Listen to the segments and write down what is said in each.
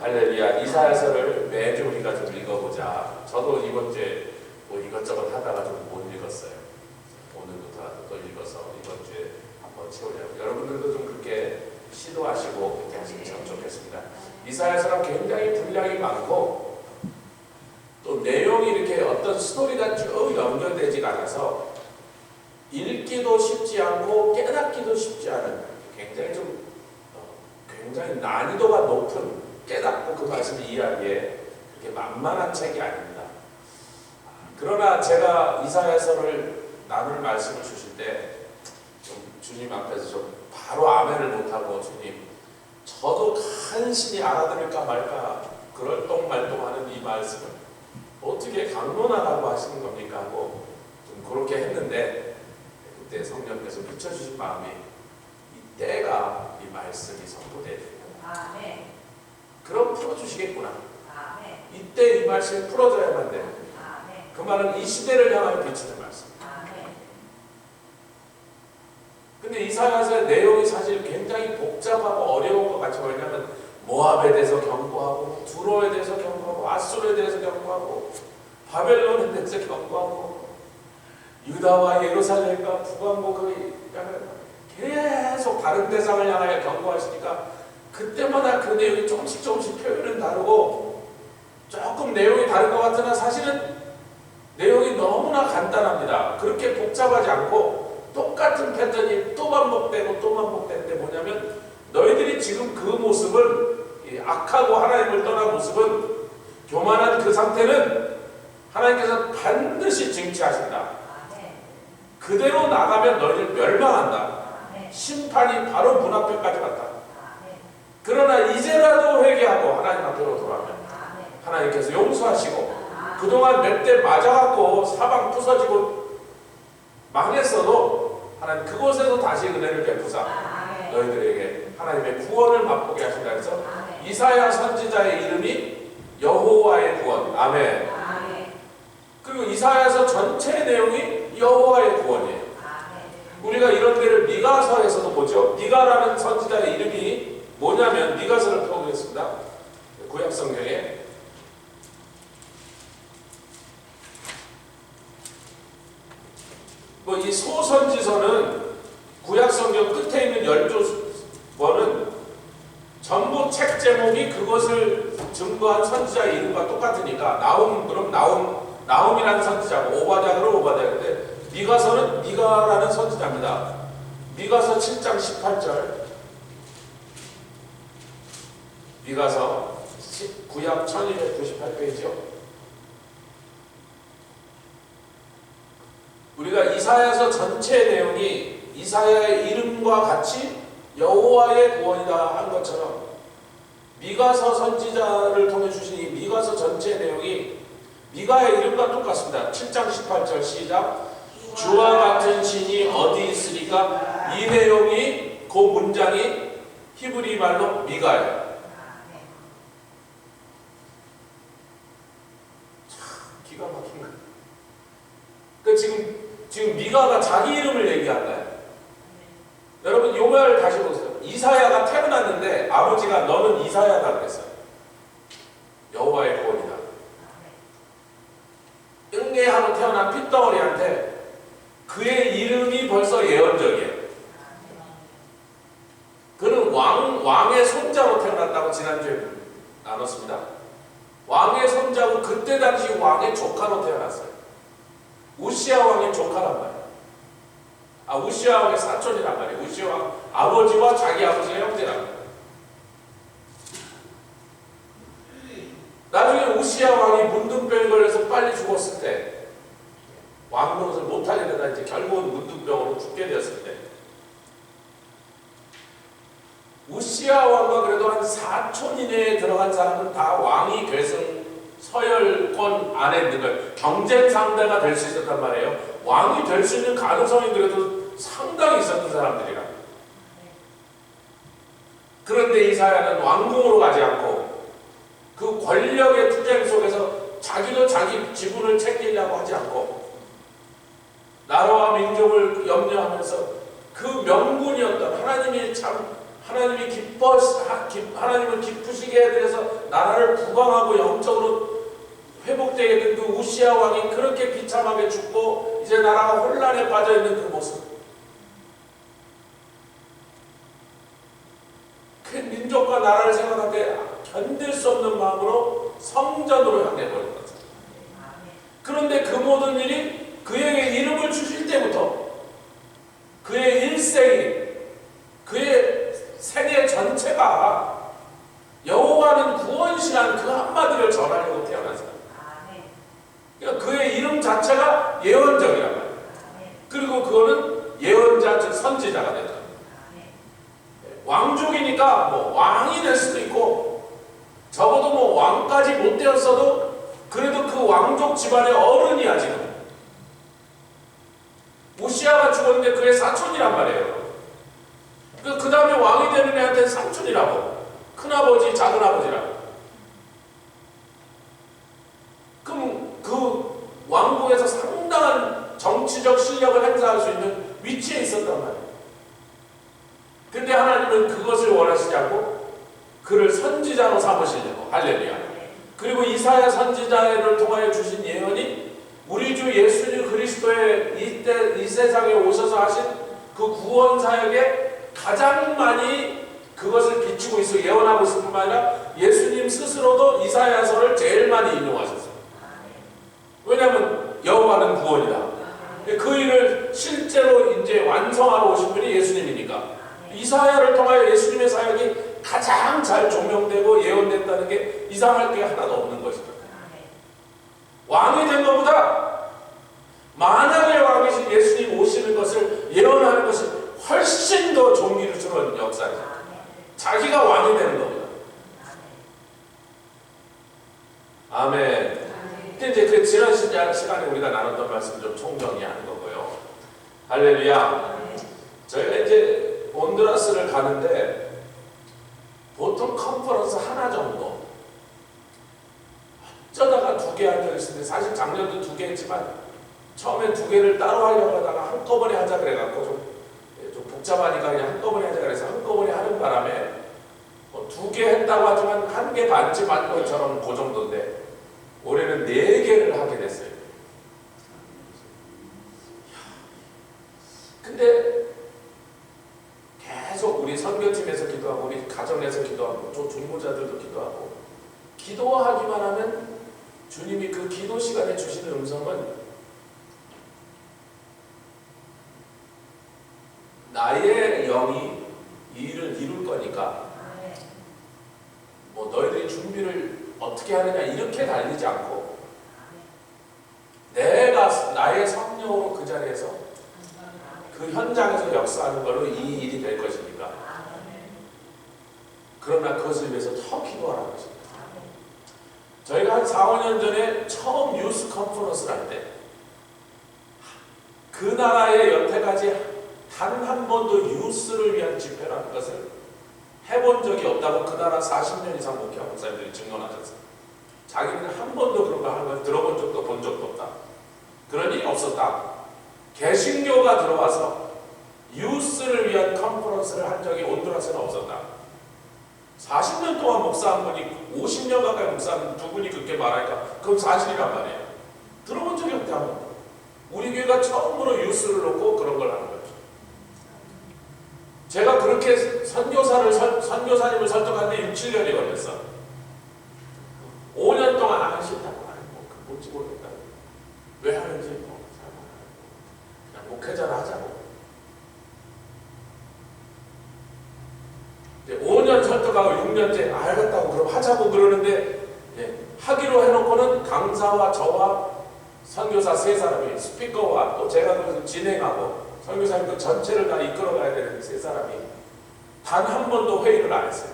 할렐루야. 이사야서를 매주 우리가 좀 읽어보자. 저도 이번 주에 뭐 이것저것 하다가 좀 못 읽었어요. 오늘부터 또 읽어서 이번 주에 한번 채우려고. 여러분들도 좀 그렇게 시도하시고 그렇게 하시면 참 좋겠습니다. 이사야서랑 굉장히 분량이 많고 또 내용이 이렇게 어떤 스토리가 쭉 연결되지가 않아서 읽기도 쉽지 않고 깨닫기도 쉽지 않은 굉장히 난이도가 높은 깨닫고 그 말씀을 이해하기에 그렇게 만만한 책이 아닙니다. 그러나 제가 이사야서를 나눌 말씀을 주실 때 좀 주님 앞에서 좀 바로 아멘을 못하고 주님 저도 간신히 알아들을까 말까 그럴똥말똥하는 이 말씀을 어떻게 강론하라고 하시는 겁니까 하고 좀 그렇게 했는데 그때 성령께서 비춰주신 마음이 이때가 이 말씀이 선포돼야 됩니다. 그럼 풀어주시겠구나. 이때 이 말씀이 풀어져야만 돼요. 그 말은 이 시대를 향하여 비추는 말씀. 근데 이사야서의 내용이 사실 굉장히 복잡하고 어려운 것 같죠. 왜냐하면 모압에 대해서 경고하고 두로에 대해서 경고하고 아수르에 대해서 경고하고 바벨론에 대해서 경고하고 유다와 예루살렘과 북왕국의 계속 다른 대상을 향하여 경고하시니까 그때마다 그 내용이 조금씩 표현은 다르고 조금 내용이 다른 것 같으나 사실은 내용이 너무나 간단합니다. 그렇게 복잡하지 않고 똑같은 패턴이 또 반복되는데 뭐냐면 너희들이 지금 그 모습은 악하고 하나님을 떠난 모습은 교만한 그 상태는 하나님께서 반드시 징치하신다. 그대로 나가면 너희들 멸망한다. 심판이 바로 문 앞에까지 왔다. 그러나 이제라도 회개하고 하나님 앞으로 돌아가면 하나님께서 용서하시고 그동안 몇 대 맞아갖고 사방 부서지고 망했어도 하나님 그곳에서 다시 은혜를 베푸사 너희들에게 하나님의 구원을 맛보게 하신다 해서 이사야 선지자의 이름이 여호와의 구원. 아멘. 그리고 이사야서 전체 내용이 여호와의 구원이에요. 우리가 이런 데를 미가서에서도 보죠. 미가라는 선지자의 이름이 뭐냐면 미가서를 펴보겠습니다. 구약 성경에 이 소선지서는 구약 성경 끝에 있는 12권은 전부 책 제목이 그것을 증거한 선지자의 이름과 똑같으니까 나움이라는 선지자고 오바댜는 오바댜인데 미가서는 미가라는 선지자입니다. 미가서 7장 18절 미가서 구약 1298페이지요. 우리가 이사야서 전체 내용이 이사야의 이름과 같이 여호와의 구원이다 한 것처럼 미가서 선지자를 통해 주신 이 미가서 전체 내용이 미가의 이름과 똑같습니다. 7장 18절 시작. 주와 같은 신이 어디 있으리까? 이 내용이 그 문장이 히브리 말로 미가예요. 기가 막힌 거. 그러니까 지금 미가가 자기 이름을 얘기한다요. 여러분 이 말 다시 보세요. 이사야가 태어났는데 아버지가 너는 이사야다 그랬어요. 여호와의 구원이다. 응애하고 태어난 핏덩어리한테 그의 이름이 벌써 예언적이에요. 그는 왕의 손자로 태어났다고 지난주에 나눴습니다. 왕의 손자고 그때 당시 왕의 조카로 태어났어요. 우시야 왕의 조카란 말이에요. 우시야 왕의 사촌이란 말이에요. 우시야 왕 아버지와 자기 아버지의 형제란 말이에요. 나중에 우시야 왕이 문둥병에 걸려서 빨리 죽었을 때 왕 노릇을 못하려다 이제 결국은 문둥병으로 죽게 되었을 때 우시야 왕과 그래도 한 4촌 이내에 들어간 사람은 다 왕이 계승 서열권 안에 있는 거예요. 경쟁 상대가 될 수 있었단 말이에요. 왕이 될 수 있는 가능성이 그래도 상당히 있었던 사람들이라. 그런데 이사야는 왕궁으로 가지 않고 그 권력의 투쟁 속에서 자기도 자기 지분을 챙기려고 하지 않고 나라와 민족을 염려하면서 그 명분이었던 하나님을 기쁘시게 해드려서 나라를 부강하고 영적으로 회복되게 된 그 우시아 왕이 그렇게 비참하게 죽고 이제 나라가 혼란에 빠져있는 그 모습, 그 민족과 나라를 생각할 때 견딜 수 없는 마음으로 성전으로 향해 버린 거죠. 그런데 그 모든 일이 그에게 이름을 주실 때부터 그의 일생이, 그의 생애 전체가 여호와는 구원이시라는 그 한마디를 전하려고 태어났어요. 그러니까 그의 이름 자체가 예언적이란 말이에요. 그리고 그거는 예언자, 즉 선지자가 되죠. 왕족이니까 뭐 왕이 될 수도 있고, 적어도 뭐 왕까지 못 되었어도 그래도 그 왕족 집안의 어른이야. 지금 우시아가 죽었는데 그의 사촌이란 말이에요. 그 다음에 왕이 되는 애한테는 삼촌이라고, 큰아버지, 작은아버지라고. 그럼 그 왕국에서 상당한 정치적 실력을 행사할 수 있는 위치에 있었단 말이에요. 근데 하나님은 그것을 원하시지 않고 그를 선지자로 삼으시려고. 할렐루야. 그리고 이사야 선지자를 통하여 주신 예언이 우리 주 예수님 그리스도의 이 세상에 오셔서 하신 그 구원 사역에 가장 많이 그것을 비추고 있어 예언하고 있을 뿐만 아니라 예수님 스스로도 이사야서를 제일 많이 인용하셨어요. 왜냐하면 여호와는 구원이다. 그 일을 실제로 이제 완성하러 오신 분이 예수님이니까 이사야를 통하여 예수님의 사역이 가장 잘 조명되고 예언됐다는 게 이상할 게 하나도 없는 것이다. 왕이 된 것보다 만왕의 왕이신 예수님 오시는 것을 예언하는 것이 훨씬 더 존귀스러운 역사죠. 자기가 왕이 되는 겁니다. 아멘. 근데 이제 그 지난 시간에 우리가 나눴던 말씀 좀 총정리하는 거고요. 할렐루야. 저희가 이제 온두라스를 가는데 보통 컨퍼런스 하나 정도, 어쩌다가 2개 한 적이 있는데, 사실 작년도 2개 했지만 처음엔 2개를 따로 하려고 하다가 한꺼번에 하자 그래갖고 좀 복잡하니까 그냥 한꺼번에 하자 그래서 한꺼번에 하는 바람에 2개 했다고 하지만 1개 반쯤 한 것처럼 그 정도인데 올해는 4개를 하게 됐어요. 근데 계속 우리 선교팀에서 기도하고 우리 가정에서 기도하고 또 중보자들도 기도하고, 기도하기만 하면 주님이 그 기도 시간에 주시는 음성은 나의 영이 이 일을 이룰 거니까 뭐 너희들이 준비를 어떻게 하느냐 이렇게 달리지 않고 내가 나의 성령으로 그 자리에서 그 현장에서 역사하는 걸로 이 일이 될 것이니까, 그러나 그것을 위해서 더 기도하라는 것입니다. 저희가 한 4, 5년 전에 처음 뉴스 컨퍼런스를 할 때 그 나라에 여태까지 단 한 번도 뉴스를 위한 집회라는 것을 해본 적이 없다고 그 나라 40년 이상 목회한 목사님들이 증언하셨어요. 자기는 한 번도 그런 거 하는 걸 들어본 적도 본 적도 없다. 그런 일이 없었다. 개신교가 들어와서 뉴스를 위한 컨퍼런스를 한 적이 온두라스는 없었다. 40년 동안 목사 한 분이 50년 가까이 목사하는 두 분이 그렇게 말하니까 그건 사실이란 말이에요. 들어본 적이 없다. 우리 교회가 처음으로 뉴스를 놓고 그런 걸 하는 거죠. 제가 그렇게 선교사님을 설득하는데 6, 7년이 걸렸어. 5년 동안 안 하신다고 뭔지 모르겠다. 왜 하는지 그냥 목회자를 하자고. 5년 설득하고 6년째 알겠다고 그럼 하자고 그러는데, 하기로 해놓고는 강사와 저와 선교사 3사람이, 스피커와 또 제가 그래서 진행하고 선교사님 그 전체를 다 이끌어가야 되는 3사람이 단 한 번도 회의를 안 했어요.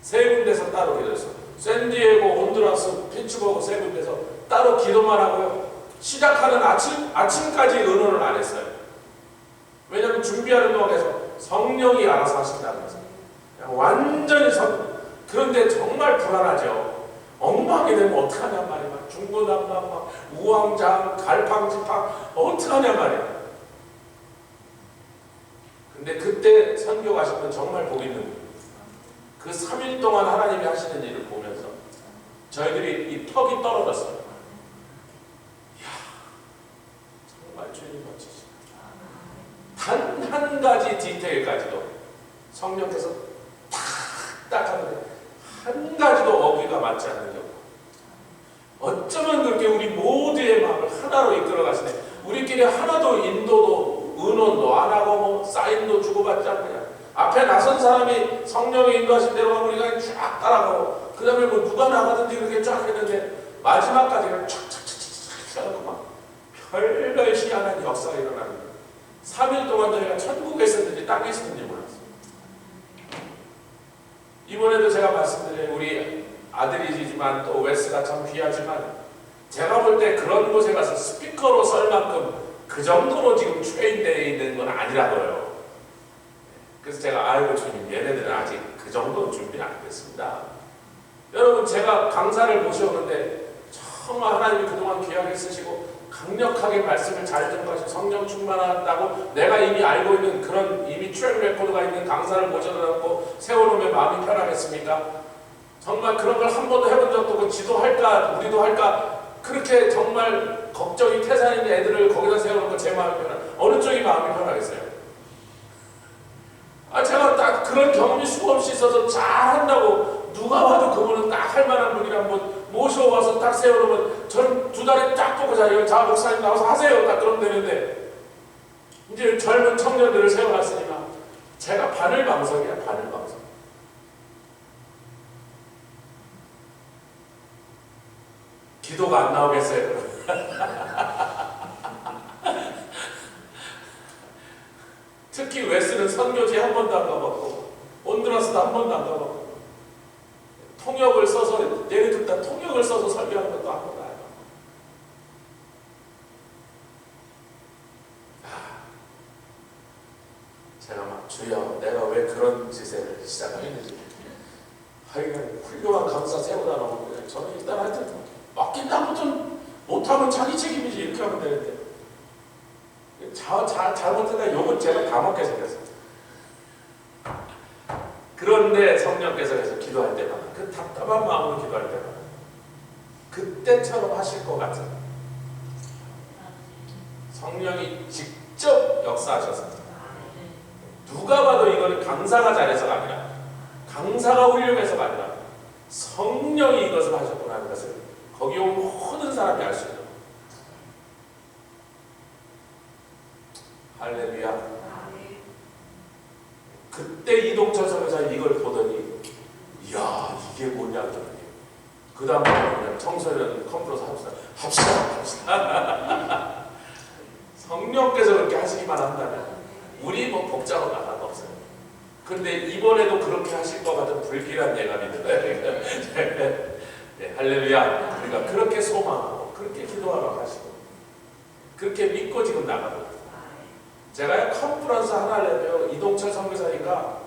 3군데서 따로 기도했어요. 샌디에고, 온두라스, 피츠버그 3군데서 따로 기도만 하고요. 시작하는 아침까지 의논을 안 했어요. 왜냐하면 준비하는 동안에서 성령이 알아서 하신다는 거죠. 완전히 그런데 정말 불안하죠. 엉망이 되면 어떡하냔 말이야. 중구난방, 우왕좌왕, 갈팡질팡 어떡하냔 말이야. 근데 그때 선교 가시면 정말 복 있는 거예요. 그 3일 동안 하나님이 하시는 일을 보면서 저희들이 이 턱이 떨어졌어요. 이야, 정말 주님 멋지시다. 단 한 가지 디테일까지도 성령께서 딱 하는데 한 가지도 어기가 맞지 않는 경우. 어쩌면 그렇게 우리 모두의 마음을 하나로 이끌어 가시네. 우리끼리 하나도 인도도 의논도 안 하고 뭐 사인도 주고받지 않고 그냥 앞에 나선 사람이 성령의 인도하신 대로 하고 우리가 쫙 따라가고 그 다음에 뭐 누가 나가든지 그렇게 쫙 했는데 마지막까지 그냥 촥촥촥촥 하고 막 별별 희한한 역사가 일어나는 거예요. 3일 동안 저희가 천국에 있었는지 땅에 있었는지 몰랐어요. 이번에도 제가 말씀드린 우리 아들이지만 또 웨스가 참 귀하지만 제가 볼 때 그런 곳에 가서 스피커로 설 만큼 그 정도로 지금 트레인되어 있는 건 아니라고요. 그래서 제가 아이고 주님 얘네들은 아직 그 정도는 준비 안 됐습니다. 여러분 제가 강사를 모셔오는데 정말 하나님이 그동안 귀하게 쓰시고 강력하게 말씀을 잘 듣는 것이 성령 충만하다고 내가 이미 알고 있는 그런 이미 트랙 레코드가 있는 강사를 모셔놓고 세워놓으면 마음이 편하겠습니까? 정말 그런 걸 한 번도 해본 적도 없고 지도할까 우리도 할까 그렇게 정말 걱정이 태산인 애들을 거기다 세워놓고 제 마음이 어느 쪽이 마음이 편하겠어요? 제가 딱 그런 경험이 수없이 있어서 잘한다고 누가 봐도 그분은 딱 할 만한 분이라 한번 모셔와서 딱 세워놓으면 저는 두 다리 딱 뻗고 자 목사님 나와서 하세요 딱 그러면 되는데 이제 젊은 청년들을 세워놨으니까 제가 바늘방석이야 바늘방석. 기도가 안 나오겠어요. 특히 웨스는 선교지 한 번도 안 가봤고 온두라스도 한 번도 안 가봤고 통역을 써서 예를 들다 통역을 써서 설교하는 것도 한 번도 안 해봤고 제가 막 주여 내가 왜 그런 짓을 시작했는지 하여간 훌륭한 강사 세우다 놓고 저는 일단 하여튼 맡긴 다음부터는 못하면 자기 책임이지 이렇게 하면 되는데 잘못했다 욕은 제가 다 먹게 생겼어요. 그런데 성령께서 계속 기도할 때마다 그 답답한 마음으로 기도할 때마다 그때처럼 하실 것 같은 성령이 직접 역사하셔서 누가 봐도 이거는 강사가 잘해서가 아니라 강사가 훌륭해서가 아니라 성령이 이것을 하셨구나 하는 것을 거기 온 모든 사람이 알 수 있는 할렐루야. 그때 이동철 선교사 이걸 보더니 이야 이게 뭐냐 그러더니 그 다음부터 그냥 청소년 컴프로서 합시다 성령께서 그렇게 하시기만 한다면 우리 뭐 복잡한 거 하나도 없어요. 근데 이번에도 그렇게 하실 것 같은 불길한 예감이 들어요. 네, 할렐루야. 그러니까 그렇게 소망하고 그렇게 기도하러 가시고 그렇게 믿고 지금 나가고 제가 컨퍼런스 하나를 해요. 이동철 선교사니까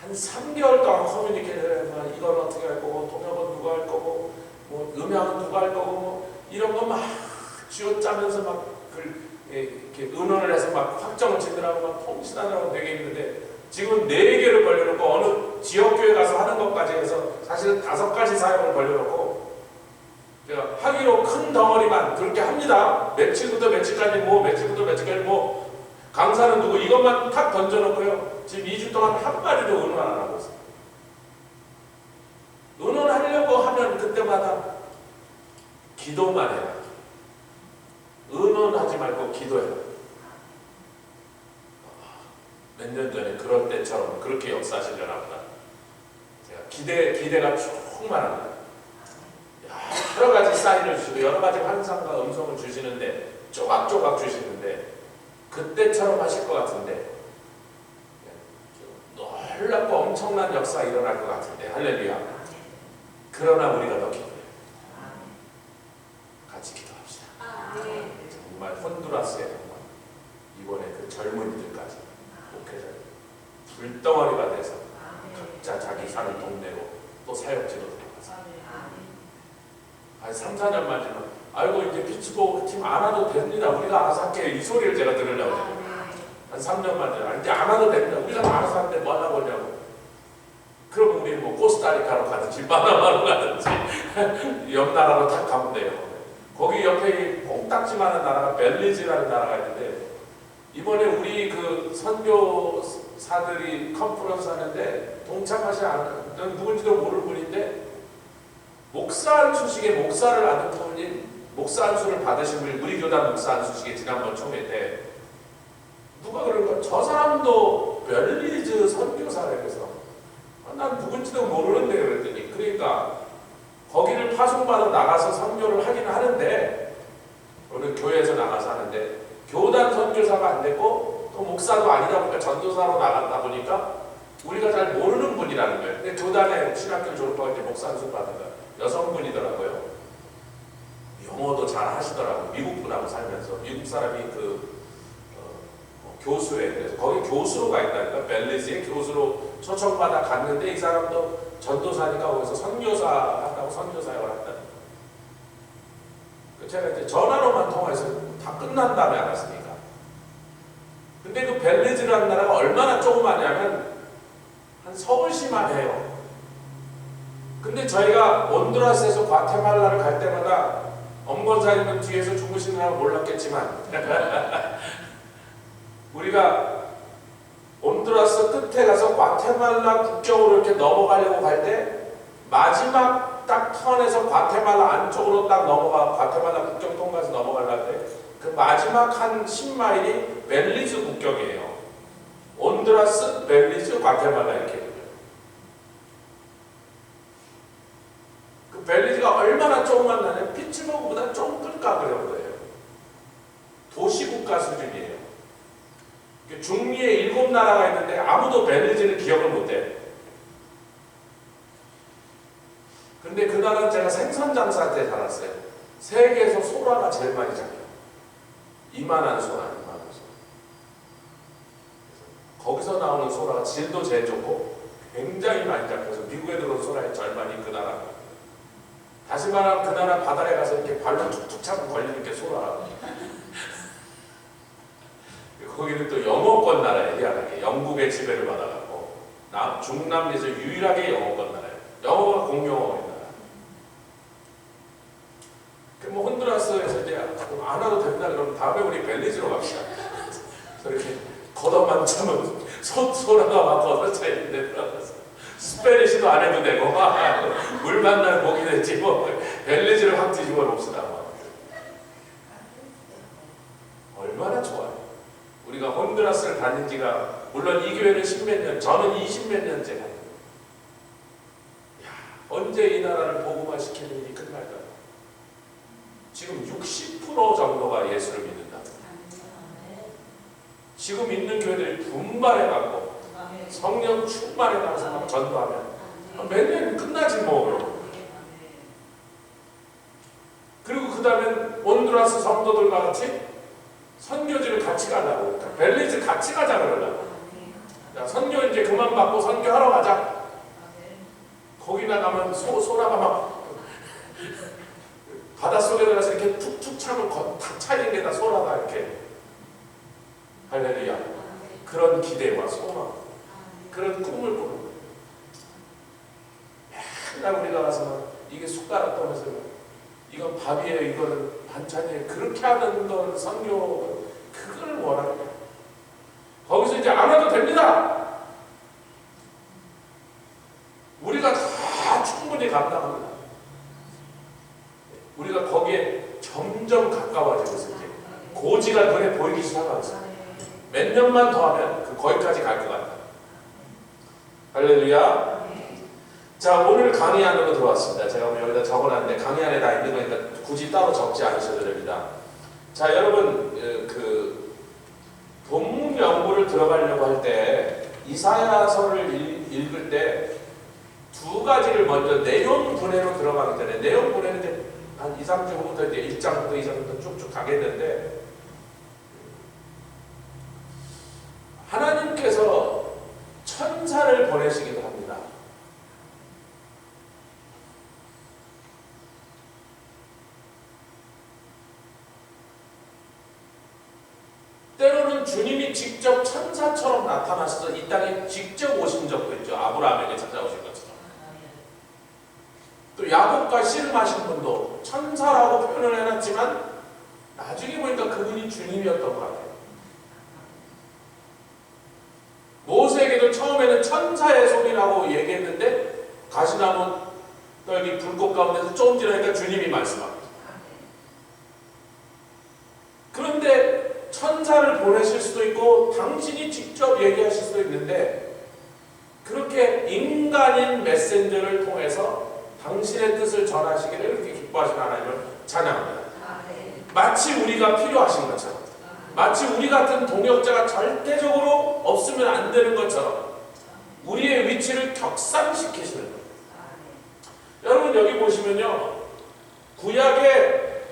한 3개월 동안 커뮤니케이션을 해서 이건 어떻게 할 거고 통역은 누가 할 거고 뭐 음향은 누가 할 거고 뭐 이런 거 막 쥐어짜면서 막 이렇게 의논을 해서 막 확정을 짓느라고 막 통신하느라고 되게 힘든데 지금 4개를 벌려놓고 어느 지역교회 가서 하는 것까지 해서 사실은 5가지 사역을 벌려놓고 제가 하기로 큰 덩어리만 그렇게 합니다. 며칠부터 며칠까지 뭐 며칠부터 며칠까지 뭐 강사는 누구 이것만 탁 던져놓고요. 지금 2주 동안 한 마디도 의논 안 하고 있어요. 의논하려고 하면 그때마다 기도만 해라. 의논하지 말고 기도해라. 몇 년 전에 그럴 때처럼 그렇게 역사하시려나 보다. 제가 기대가 충만합니다. 여러 가지 사인을 주시고 여러 가지 환상과 음성을 주시는데 조각조각 주시는데 그때처럼 하실 것 같은데 놀랍고 엄청난 역사가 일어날 것 같은데 할렐루야. 그러나 우리가 더 기도해요. 같이 기도합시다. 정말 혼두라스에 이번에 그 젊은이들까지 목회자 불덩어리가 돼서 각자 자기 사는 동네로 또 사역지로 들어가서 한 3, 4년만 지나면 아이고 이제 피츠버그 팀 안 와도 됩니다. 우리가 알아서 할게요. 이 소리를 제가 들으려고 한 3년만 지나면 이제 안 와도 됩니다. 우리가 알아서 하는데 뭐 하려고 하냐고. 그러면 우리는 뭐 코스타리카로 가든지 바나마로 가든지 옆 나라로 다 가면 돼요. 거기 옆에 뽕딱지만한 나라가 벨리즈라는 나라가 있는데 이번에 우리 그 선교사들이 컨퍼런스 하는데 동참하지 않은 누군지도 모를 분인데 목사 안수식에 목사를 아는 분이 목사 안수를 받으신 분이 우리 교단 목사 안수식에 지난번 총회 때 누가 그런 거야? 저 사람도 벨리즈 선교사래. 그래서 난 누군지도 모르는데 그랬더니 그러니까 거기를 파송받아 나가서 선교를 하긴 하는데 우리 교회에서 나가서 하는데 교단 선교사가 안 됐고 또 목사도 아니다 보니까 전도사로 나갔다 보니까 우리가 잘 모르는 분이라는 거예요. 근데 교단에 신학교를 졸업하고 이제 목사 안수 받은 거예요. 여성분이더라고요. 영어도 잘 하시더라고요. 미국 분하고 살면서 미국 사람이 교수에 그래서 거기 교수로 가 있다니까 벨리즈에 교수로 초청받아 갔는데 이 사람도 전도사니까 거기서 선교사 한다고 선교사에 왔다. 제가 이제 전화로만 통화해서 다 끝난 다음에 알았으니까. 근데 그 벨리즈라는 나라가 얼마나 조그마냐면 한 서울시만 해요. 근데 저희가 온두라스에서 과테말라를 갈 때마다 엄건사님은 뒤에서 주무시느라고 몰랐겠지만 우리가 온두라스 끝에 가서 과테말라 국경으로 이렇게 넘어가려고 갈 때 마지막 딱 턴에서 과테말라 안쪽으로 딱 넘어가 과테말라 국경 통과해서 넘어가려고 때 그 마지막 한 10마일이 벨리즈 국경이에요. 온두라스, 벨리즈, 과테말라 이렇게. 그 벨리즈가 얼마나 조그만 나냐면 피츠버그보다 좀 클까 그런 거예요. 도시국가 수준이에요. 중미에 7나라가 있는데 아무도 벨리즈를 기억을 못해. 근데 그 나라는 제가 생선장사 때 살았어요. 세계에서 소라가 제일 많이 잡혀요. 이만한 소라, 이만한 소라. 거기서 나오는 소라가 질도 제일 좋고 굉장히 많이 잡혀서 미국에 들어온 소라의 절반이 그 나라. 다시 말하면 그 나라 바다에 가서 이렇게 발로 툭툭 차고 걸리는 게 소라. 거기는 또 영어권 나라에 희한하게 영국의 지배를 받아갖고 중남미에서 유일하게 영어권 나라예요. 영어가 공용어인 나라. 뭐 혼두라스에서 이제 안 와도 된다 그러면 다음에 우리 벨리즈로 갑시다. 이렇게 걷어만 차면 소라가 막 걷어차 있는데 들어가서 스페니쉬도 안 해도 되고 물 만나는 복이 됐지 뭐 벨리즈를 확 뒤집어 놓읍시다. 얼마나 좋아요. 우리가 혼두라스를 다닌 지가 물론 이 교회는 10몇 년, 저는 20몇 년째 다녀요. 언제 이 나라를 복음화 시키는 일이 끝날까? 지금 60% 정도가 예수를 믿는다. 지금 있는 교회들이 분발해갖고 성령 충만해가서 막 전도하면 몇 년이 끝나지 뭐. 그리고 그 다음에 온두라스 성도들과 같이 선교지를 같이 가려고 그러니까 벨리즈 같이 가자 그러려고. 야, 선교 이제 그만 받고 선교하러 가자. 거기 나가면 소라가 막 바닷속에 들어가서 이렇게 툭툭 차면 탁 차이는 게 다 소라가 이렇게. 할렐루야. 그런 기대와 소망, 그런 꿈을 꾸는 거예요. 맨날 우리가 가서 이게 숟가락 떠면서 이건 밥이에요, 이거는 반찬이에요. 그렇게 하는 건 선교, 그걸 원하는 거예요. 거기서 이제 안 와도 됩니다. 우리가 다 충분히 감당합니다. 우리가 거기에 점점 가까워지고 있어요. 고지가 눈에 보이기 시작하고 몇 년만 더 하면 거기까지 갈 것 같다. 할렐루야. 자, 오늘 강의 안으로 들어왔습니다. 제가 여기다 적어놨는데 강의 안에 다 있는 거니까 굳이 따로 적지 않으셔도 됩니다. 자, 여러분 그 본문 연구를 들어가려고 할 때 이사야서를 읽을 때 두 가지를 먼저 내용 분해로 들어가기 전에 내용 분해는 한 2, 3주 후부터 이제 1장부터 2장부터 쭉쭉 가겠는데 하나님께서 천사를 보내시기도 합니다. 때로는 주님이 직접 천사처럼 나타나셔서 이 땅에 직접 오신 적도 있죠. 아브라함에게 찾아오신 것처럼. 또 야곱과 씨름하신 분도 천사라고 표현을 해놨지만 나중에 보니까 그분이 주님이었던 것 같아요. 모세에게도 처음에는 천사의 소리라고 얘기했는데 가시나무 여기 불꽃 가운데서 조금 지나니까 주님이 말씀합니다. 그런데 천사를 보내실 수도 있고 당신이 직접 얘기하실 수도 있는데 그렇게 인간인 메신저를 통해서 당신의 뜻을 전하시기를 이렇게 기뻐하시는 하나님을 찬양합니다. 마치 우리가 필요하신 것처럼, 마치 우리 같은 동역자가 절대적으로 없으면 안 되는 것처럼 우리의 위치를 격상시키시는 거예요. 여러분 여기 보시면요,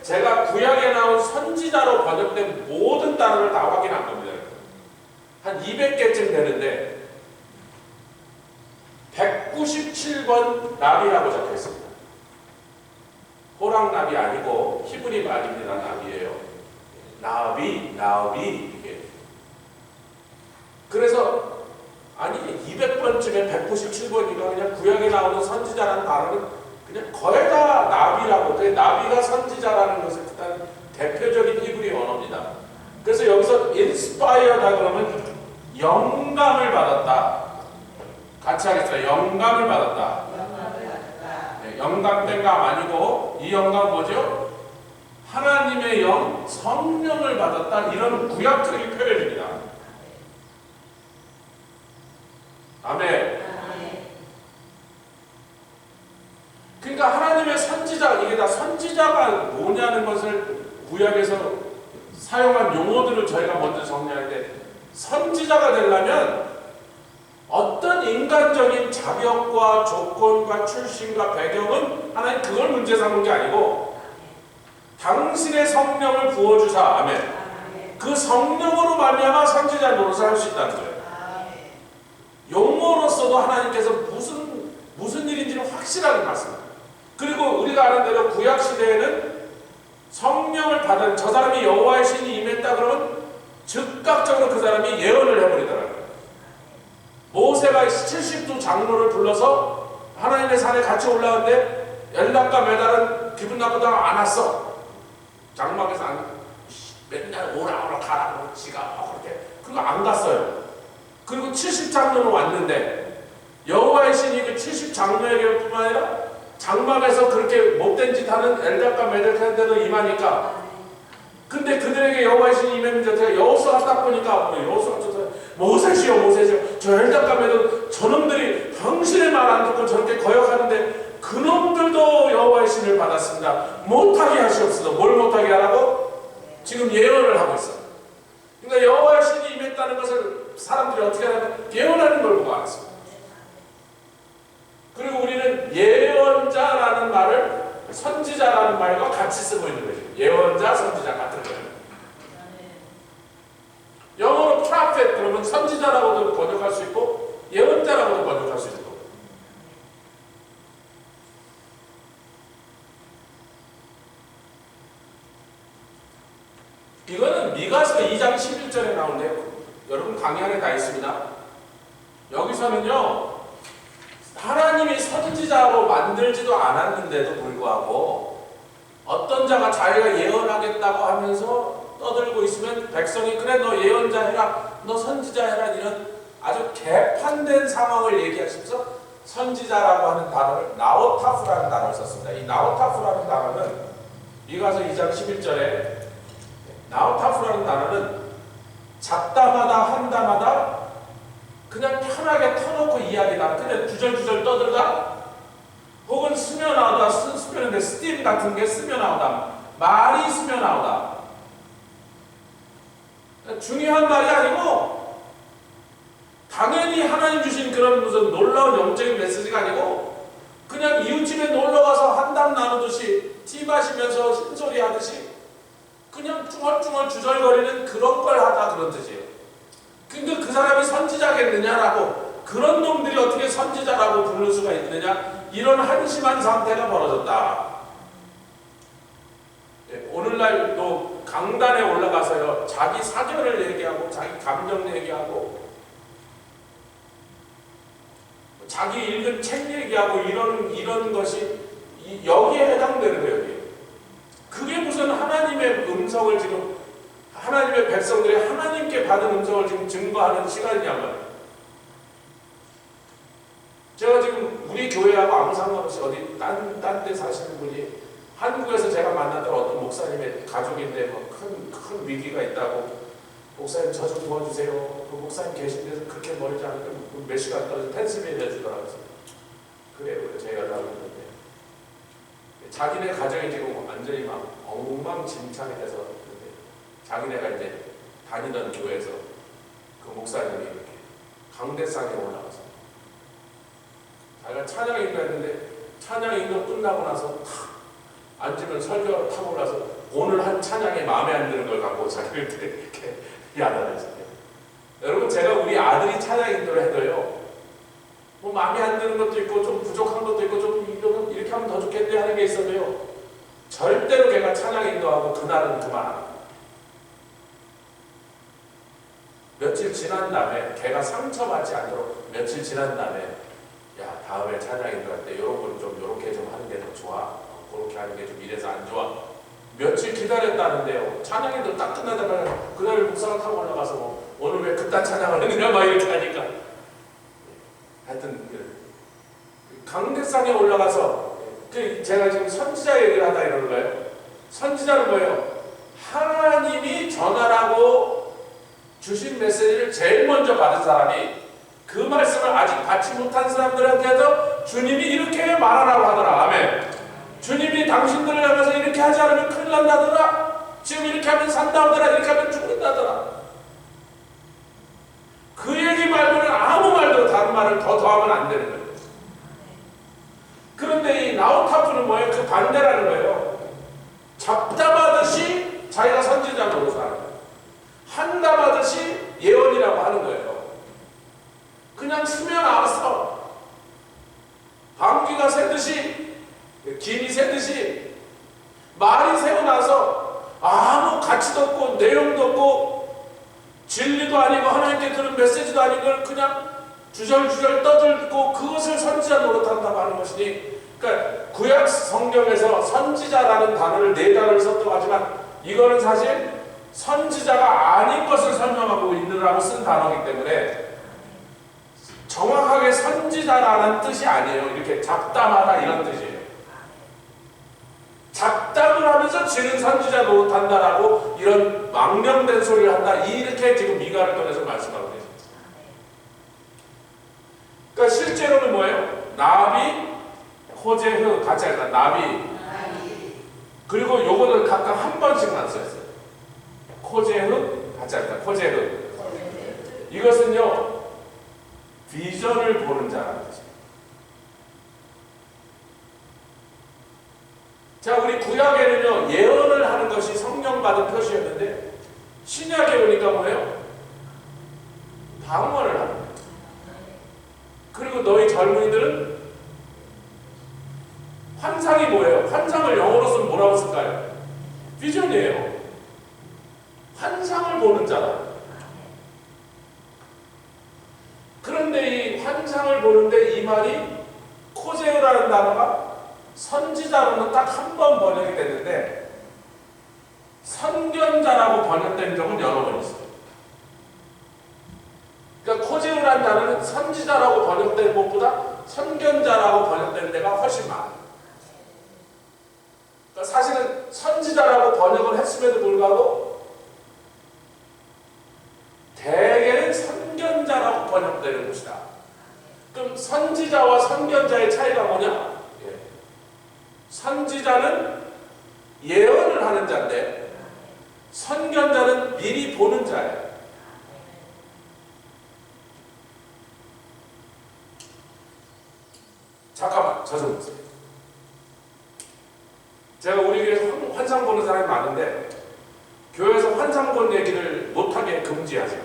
제가 구약에 나온 선지자로 번역된 모든 단어를 다 확인한 겁니다. 한 200개쯤 되는데 197번 나비라고 적혀 있습니다. 호랑나비 아니고 히브리 말입니다. 나비예요. 나비 이게. 그래서 아니 200번쯤에 197번이니까 그냥 구약에 나오는 선지자라는 단어는 그냥 거의 다 나비라고. 나비가 선지자라는 것을 일단 대표적인 히브리 언어입니다. 그래서 여기서 inspired다 그러면 영감을 받았다. 같이 하겠습니다. 영감을 받았다. 네, 영감된 감 아니고 이 영감은 뭐죠? 하나님의 영, 성령을 받았다. 이런 구약적인 표현입니다. 아멘. 그러니까 하나님의 선지자, 이게 다 선지자가 뭐냐는 것을 구약에서 사용한 용어들을 저희가 먼저 정리할 때, 선지자가 되려면 어떤 인간적인 자격과 조건과 출신과 배경은 하나님 그걸 문제 삼는 게 아니고 당신의 성령을 부어주사, 아멘. 그 성령으로 말미암아 선지자 노릇을 할 수 있다는 거예요. 용어로서도 하나님께서 무슨 일인지는 확실하게 말씀합니다. 그리고 우리가 아는 대로 구약 시대에는 성령을 받은 저 사람이 여호와의 신이 임했다 그러면 즉각적으로 그 사람이 예언을 해버리더라고요. 모세가 70두 장로를 불러서 하나님의 산에 같이 올라갔는데 엘락과 메달은 기분 나쁘다고 안 왔어. 장막에서 맨날 오라 가라고 지가 그렇게. 그리고 안 갔어요. 그리고 70장로는 왔는데 여호와의 신이 그 70장로에게 뿐만 아니라 장막에서 그렇게 못된 짓 하는 엘락과 메달한테도 임하니까, 근데 그들에게 여호와의 신이 임했는데 여호수아가 딱 보니까 여호수아가 모세시여 저 엘락과 메달 저놈들이 당신의 말 안 듣고 저렇게 거역하는데 그놈들도 여호와의 신을 받았습니다. 못하게 하시옵소서. 뭘 못하게 하라고? 지금 예언을 하고 있어요. 그러니까 여호와의 신이 임했다는 것을 사람들이 어떻게 하냐면 예언하는 걸 보고 알았습니다. 그리고 우리는 예언자라는 말을 선지자라는 말과 같이 쓰고 있는 거죠. 예언자, 선지자 같은 거예요. 영어로 prophet 그러면 선지자라고도 번역할 수 있고 예언자라고도 번역할 수 있고. 이거는 미가서 2장 11절에 나오는데 여러분 강의 안에 다 있습니다. 여기서는요, 하나님이 선지자로 만들지도 않았는데도 불구하고 어떤 자가 자기가 예언하겠다고 하면서 떠들고 있으면 백성이 그래 너 예언자 해라, 너 선지자 해라, 이런 아주 개판된 상황을 얘기하시면서 선지자라고 하는 단어를 나오타프라는 단어를 썼습니다. 이 나오타프라는 단어는 미가서 2장 11절에 나오타프라는 단어는 잡다마다 한다마다 그냥 편하게 터놓고 이야기다. 그냥 주절주절 떠들다. 혹은 스며 나오다. 스며는데 스팀 같은 게 스며 나오다. 말이 스며 나오다. 중요한 말이 아니고 당연히 하나님 주신 그런 무슨 놀라운 영적인 메시지가 아니고 그냥 이웃집에 놀러가서 한담 나누듯이 티 마시면서 흰소리 하듯이 그냥 쭈얼쭈얼 주절거리는 그런 걸 하다, 그런 뜻이에요. 근데 그 사람이 선지자겠느냐라고, 그런 놈들이 어떻게 선지자라고 부를 수가 있느냐, 이런 한심한 상태가 벌어졌다. 오늘날도 강단에 올라가서요, 자기 사견을 얘기하고 자기 감정 얘기하고 자기 읽은 책 얘기하고 이런 것이 여기에 해당되는 거예요. 여기. 그게 무슨 하나님의 음성을 지금 하나님의 백성들이 하나님께 받은 음성을 지금 증거하는 시간이냐면, 제가 지금 우리 교회하고 아무 상관없이 어디 딴 데 사시는 분이 한국에서 제가 만났던 어떤 목사님의 가족인데 뭐 큰 위기가 있다고, 목사님 저 좀 도와주세요. 그 목사님 계신 데서 그렇게 멀지 않으니까 몇 시간 떨어져 펜실베이니아 주더라고요. 그래요. 제가 연락을 했는데 자기네 가정이 지금 완전히 막 엉망진창이 돼서, 자기네가 이제 다니던 교회에서 그 목사님이 이렇게 강대상에 올라가서 자기가 찬양 인도했는데, 찬양 인도 끝나고 나서 탁 앉으면 설교가 탁 올라서 오늘 한 찬양이 마음에 안 드는 걸 갖고 자기를 이렇게 야단했어요. 여러분, 제가 우리 아들이 찬양 인도를 해도요, 뭐 마음에 안 드는 것도 있고 좀 부족한 것도 있고 좀 이렇게 하면 더 좋겠네 하는 게 있어도요, 절대로 걔가 찬양 인도하고 그날은 그만합니다. 며칠 지난 다음에 걔가 상처받지 않도록 며칠 지난 다음에, 야, 다음에 찬양 인도할 때 이런 건 좀 이렇게 좀 하는 게 더 좋아, 그렇게 하는 게 좀 이래서 안 좋아. 며칠 기다렸다는데요, 찬양 인도 딱 끝나자마자 그날 목사가 타고 올라가서 뭐 오늘 왜 그딴 찬양을 했느냐 막 이렇게 하니까, 하여튼 강대상에 올라가서 제가 지금 선지자 얘기를 하다 이러는 거예요. 선지자는 뭐예요? 하나님이 전하라고 주신 메시지를 제일 먼저 받은 사람이 그 말씀을 아직 받지 못한 사람들한테도 주님이 이렇게 말하라고 하더라. 아멘. 주님이 당신들을 향해서 이렇게 하지 않으면 큰일 난다더라. 지금 이렇게 하면 산다더라. 이렇게 하면 죽는다더라. 그 얘기 말고는 아무 말도 다른 말을 더하면 안 되는 거예요. 그런데 이 나우타프는 뭐예요? 그 반대라는 거예요. 잡담하듯이 자기가 선지자 노릇을 하는 거예요. 한담하듯이 예언이라고 하는 거예요. 그냥 쓰면 알았어. 방귀가 새듯이, 김이 새듯이 말이 새고 나서 아무 가치도 없고 내용도 없고 진리도 아니고 하나님께 들은 메시지도 아닌 걸 그냥 주절주절 떠들고 그것을 선지자 노릇한다고 하는 것이니, 그러니까 구약 성경에서 선지자라는 단어를 4단어를 썼다고 하지만 이거는 사실 선지자가 아닌 것을 설명하고 있느라고 쓴 단어이기 때문에 정확하게 선지자라는 뜻이 아니에요. 이렇게 잡담하다 이런 뜻이에요. 잡담을 하면서 지는 선지자 노릇한다라고 이런 망령된 소리를 한다, 이렇게 지금 미가를 꺼내서 말씀하고 계십니다. 그러니까 실제로는 뭐예요? 나비, 호재흐 같이 할까? 나비. 그리고 요거는 각각 한 번씩만 써있어요. 코제흐 같이 할까? 코제흐. 이것은요, 비전을 보는 자라는 뜻이에요. 자, 우리 구약에는요, 예언을 하는 것이 성령 받은 표시였는데, 신약에 오니까 뭐예요? 방언을 하는 거예요. 그리고 너희 젊은이들은 환상이 뭐예요? 환상을 영어로 쓰면 뭐라고 쓸까요? 비전이에요. 환상을 보는 자다. 그런데 이 환상을 보는데 이 말이 코제우라는 단어가 선지자로는 딱 한 번 번역이 됐는데 선견자라고 번역된 적은 여러 번 있어요. 그러니까 코제우라는 단어는 선지자라고 번역된 것보다 선견자라고 번역된 데가 훨씬 많아요. 그러니까 사실은 선지자라고 번역을 했음에도 불구하고 대개는 선견자라고 번역되는 것이다. 그럼 선지자와 선견자의 차이가 뭐냐? 선지자는 예언을 하는 자인데 선견자는 미리 보는 자예요. 잠깐만, 저 좀 보세요. 제가 우리 교회에서 환상 보는 사람이 많은데 교회에서 환상 본 얘기를 못하게 금지하세요.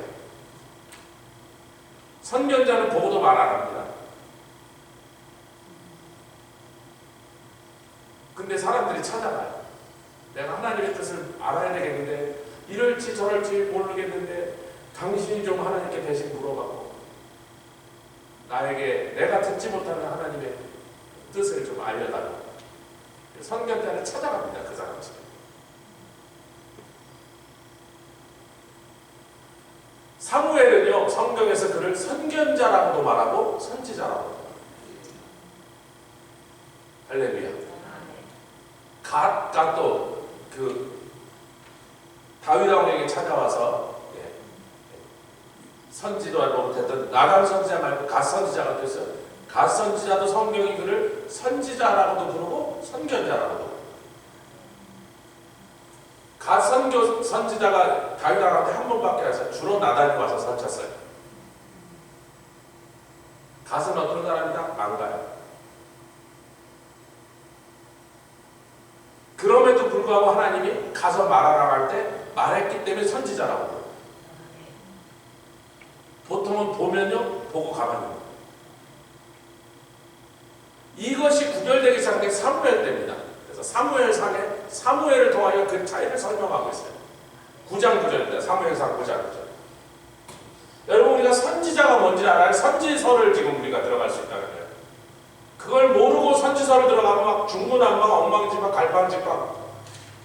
선견자는 보고도 말 안 합니다. 근데 사람들이 찾아가요. 내가 하나님의 뜻을 알아야 되겠는데 이럴지 저럴지 모르겠는데 당신이 좀 하나님께 대신 물어봐고 나에게 내가 듣지 못하는 하나님의 뜻을 좀 알려달라고. 선견자를 찾아갑니다. 그 사람 집에. 사무엘은요, 성경에서 그를 선견자라고도 말하고 선지자라고도 말합니다. 할렐루야. 갓도 다윗 왕에게 찾아와서 선지도 알고 못했던 나단 선지자 말고 갓 선지자가 됐어요. 갓 선지자도 성경이 그를 선지자라고도 부르고 선견자라고도 부르고. 갓 선지자가 다윗 왕한테 한 번밖에 안 했어요. 주로 나단이 와서 설쳤어요. 갓은 어떤 사람이다? 망가요. 그럼에도 불구하고 하나님이 가서 말하라고 할 때 말했기 때문에 선지자라고 해요. 보통은 보면요, 보고 가만히 있는. 이것이 구별되기 시작한 게 사무엘 때입니다. 그래서 사무엘상에 사무엘을 통하여 그 차이를 설명하고 있어요. 9장 9절입니다. 사무엘상 9장 9절. 여러분, 우리가 선지자가 뭔지를 알아야 선지서를 지금 우리가 들어갈 수 있다는 거예요. 그걸 모르고 선지서를 들어가면 막 중구난방, 엉망진창, 갈팡질팡.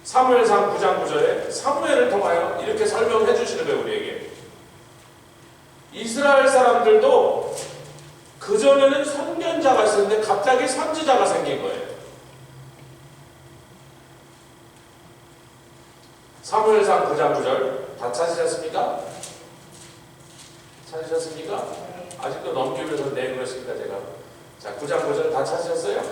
사무엘상 9장 9절에 사무엘을 통하여 이렇게 설명해 주시는 거예요, 우리에게. 이스라엘 사람들도 그전에는 선견자가 있었는데 갑자기 선지자가 생긴 거예요. 사무엘상 9장 9절 다 찾으셨습니까? 찾으셨습니까? 아직도 넘기면서 내그랬습니다, 제가. 자, 9장 9절 다 찾으셨어요?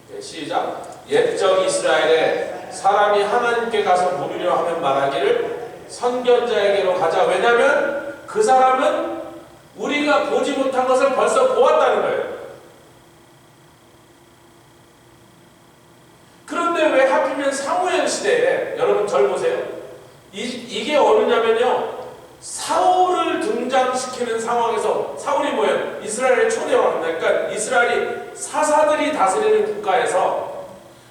네, 시작. 옛적 이스라엘에 사람이 하나님께 가서 물으려 하면 말하기를 선견자에게로 가자. 왜냐하면 그 사람은 우리가 보지 못한 것을 벌써 보았다는 거예요. 그런데 왜 하필이면 사무엘 시대에, 여러분 절 보세요. 이게 어느냐면요, 사울을 등장시키는 상황에서, 사울이 뭐예요? 이스라엘의 초대왕입니다. 그러니까 이스라엘이 사사들이 다스리는 국가에서,